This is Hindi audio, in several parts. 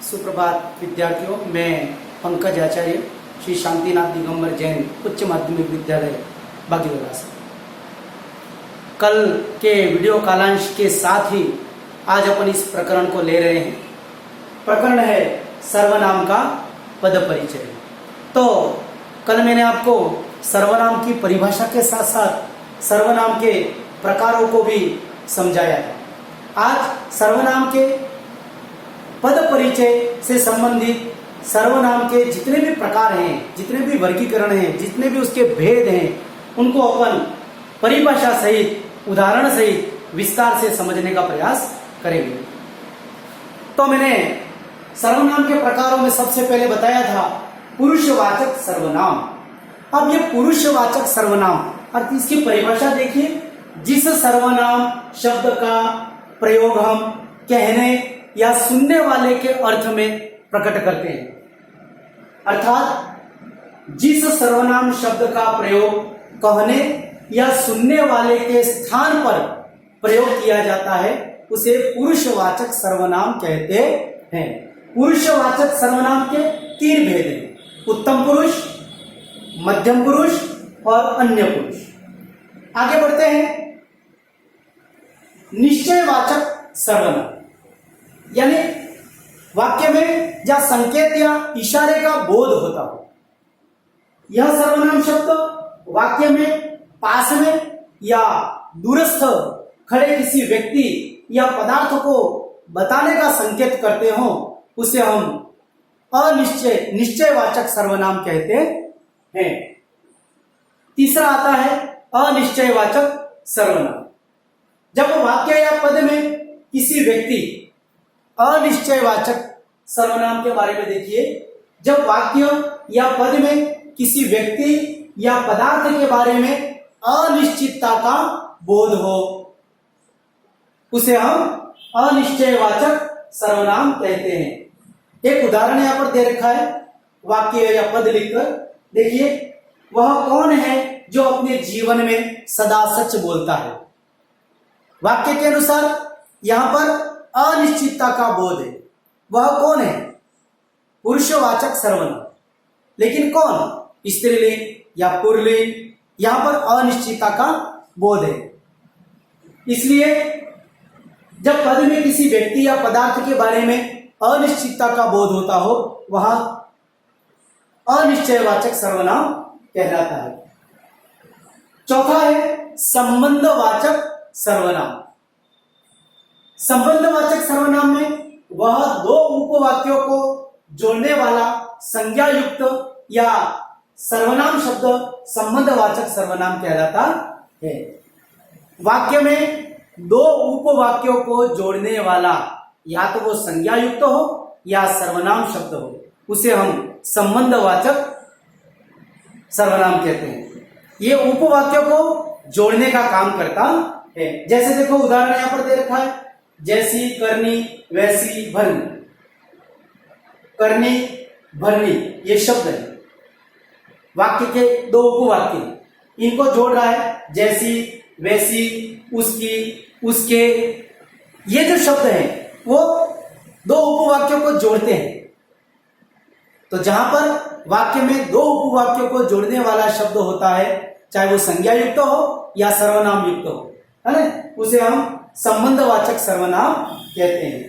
सुप्रभात विद्यार्थियों, मैं पंकज आचार्य श्री शांतिनाथ दिगंबर जैन उच्च माध्यमिक विद्यालय बागीवाला से। कल के वीडियो कालांश के साथ ही आज अपन इस प्रकरण को ले रहे हैं। प्रकरण है सर्वनाम का पद परिचय। तो कल मैंने आपको सर्वनाम की परिभाषा के साथ साथ सर्वनाम के प्रकारों को भी समझाया था। आज सर्वनाम के पद परिचय से संबंधित सर्वनाम के जितने भी प्रकार हैं, जितने भी वर्गीकरण हैं, जितने भी उसके भेद हैं, उनको अपन परिभाषा सहित, उदाहरण सहित विस्तार से समझने का प्रयास करेंगे। तो मैंने सर्वनाम के प्रकारों में सबसे पहले बताया था पुरुषवाचक सर्वनाम। अब ये पुरुषवाचक सर्वनाम और इसकी परिभाषा देखिए, जिस सर्वनाम शब्द का प्रयोग हम कहने या सुनने वाले के अर्थ में प्रकट करते हैं। अर्थात जिस सर्वनाम शब्द का प्रयोग कहने या सुनने वाले के स्थान पर प्रयोग किया जाता है उसे पुरुषवाचक सर्वनाम कहते हैं। पुरुषवाचक सर्वनाम के तीन भेद हैं: उत्तम पुरुष, मध्यम पुरुष और अन्य पुरुष। आगे बढ़ते हैं। निश्चयवाचक सर्वनाम, यानी वाक्य में या संकेत या इशारे का बोध होता हो। यह सर्वनाम शब्द वाक्य में पास में या दूरस्थ खड़े किसी व्यक्ति या पदार्थ को बताने का संकेत करते हो, उसे हम निश्चयवाचक सर्वनाम कहते हैं। तीसरा आता है अनिश्चयवाचक सर्वनाम। जब वाक्य या पद में किसी व्यक्ति, अनिश्चयवाचक सर्वनाम के बारे में देखिए, जब वाक्य या पद में किसी व्यक्ति या पदार्थ के बारे में अनिश्चितता का बोध हो, उसे हम अनिश्चयवाचक सर्वनाम कहते हैं। एक उदाहरण यहां पर दे रखा है, वाक्य या पद लिखकर देखिए, वह कौन है जो अपने जीवन में सदा सच बोलता है। वाक्य के अनुसार यहां पर अनिश्चितता का बोध है। वह कौन है? पुरुषवाचक सर्वनाम। लेकिन कौन? स्त्रीलिंग या पुल्लिंग, यहां पर अनिश्चितता का बोध है। इसलिए जब पद में किसी व्यक्ति या पदार्थ के बारे में अनिश्चितता का बोध होता हो, वहां अनिश्चयवाचक सर्वनाम कहलाता है। चौथा है संबंधवाचक सर्वनाम। संबंधवाचक सर्वनाम में वह दो उपवाक्यों को जोड़ने वाला संज्ञा युक्त या सर्वनाम शब्द संबंधवाचक सर्वनाम कहलाता है। वाक्य में दो उपवाक्यों को जोड़ने वाला या तो वो संज्ञा युक्त हो या सर्वनाम शब्द हो, उसे हम संबंधवाचक सर्वनाम कहते हैं। ये उपवाक्यों को जोड़ने का काम करता है। जैसे देखो, उदाहरण यहां पर दे रखा है, जैसी करनी वैसी भरनी। करनी भरनी ये शब्द है, वाक्य के दो उपवाक्य, इनको जोड़ रहा है। जैसी, वैसी, उसकी, उसके, ये जो शब्द है वो दो उपवाक्यों को जोड़ते हैं। तो जहां पर वाक्य में दो उपवाक्यों को जोड़ने वाला शब्द होता है, चाहे वो संज्ञा युक्त हो या सर्वनाम युक्त हो, है ना, उसे हम संबंधवाचक सर्वनाम कहते हैं।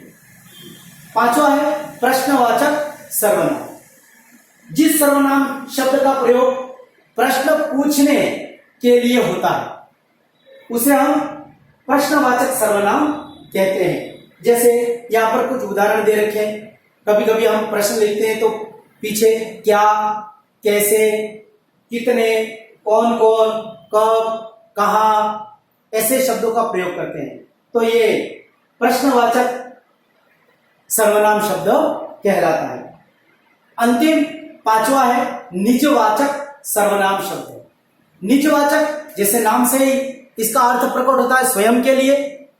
पांचवा है प्रश्नवाचक सर्वनाम। जिस सर्वनाम शब्द का प्रयोग प्रश्न पूछने के लिए होता है, उसे हम प्रश्नवाचक सर्वनाम कहते हैं। जैसे यहां पर कुछ उदाहरण दे रखे हैं। कभी कभी हम प्रश्न लिखते हैं तो पीछे क्या, कैसे, कितने, कौन कौन, कब, कहां, ऐसे शब्दों का प्रयोग करते हैं। तो ये प्रश्नवाचक सर्वनाम शब्द कहलाता है। अंतिम पांचवा है निजवाचक सर्वनाम शब्द। निजवाचक, जैसे नाम से ही इसका अर्थ प्रकट होता है स्वयं के लिए,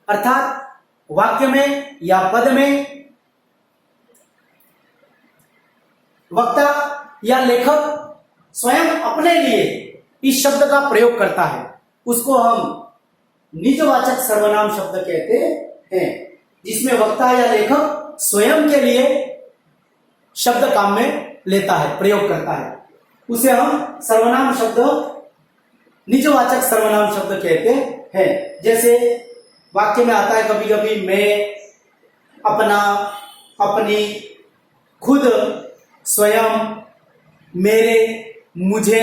अर्थात वाक्य में या पद में वक्ता या लेखक स्वयं अपने लिए इस शब्द का प्रयोग करता है, उसको हम निजवाचक सर्वनाम शब्द कहते हैं। जिसमें वक्ता या लेखक स्वयं के लिए शब्द काम में लेता है, प्रयोग करता है, उसे हम सर्वनाम शब्द, निजवाचक सर्वनाम शब्द कहते हैं। जैसे वाक्य में आता है कभी कभी मैं, अपना, अपनी, खुद, स्वयं, मेरे, मुझे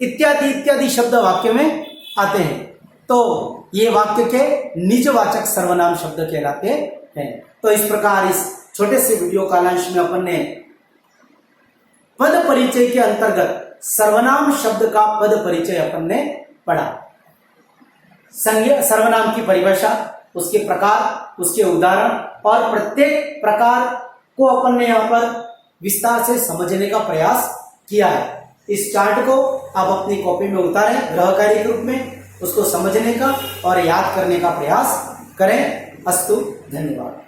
इत्यादि इत्यादि शब्द वाक्य में आते हैं, तो ये वाक्य के निजवाचक सर्वनाम शब्द कहलाते हैं। तो इस प्रकार इस छोटे से वीडियो कालांश में अपन ने पद परिचय के अंतर्गत सर्वनाम शब्द का पद परिचय अपन ने पढ़ा। संज्ञा सर्वनाम की परिभाषा, उसके प्रकार, उसके उदाहरण और प्रत्येक प्रकार को अपन ने यहाँ पर विस्तार से समझने का प्रयास किया है। इस चार्ट को आप अपनी कॉपी में उतारें गृह कार्य के रूप में, उसको समझने का और याद करने का प्रयास करें। अस्तु, धन्यवाद।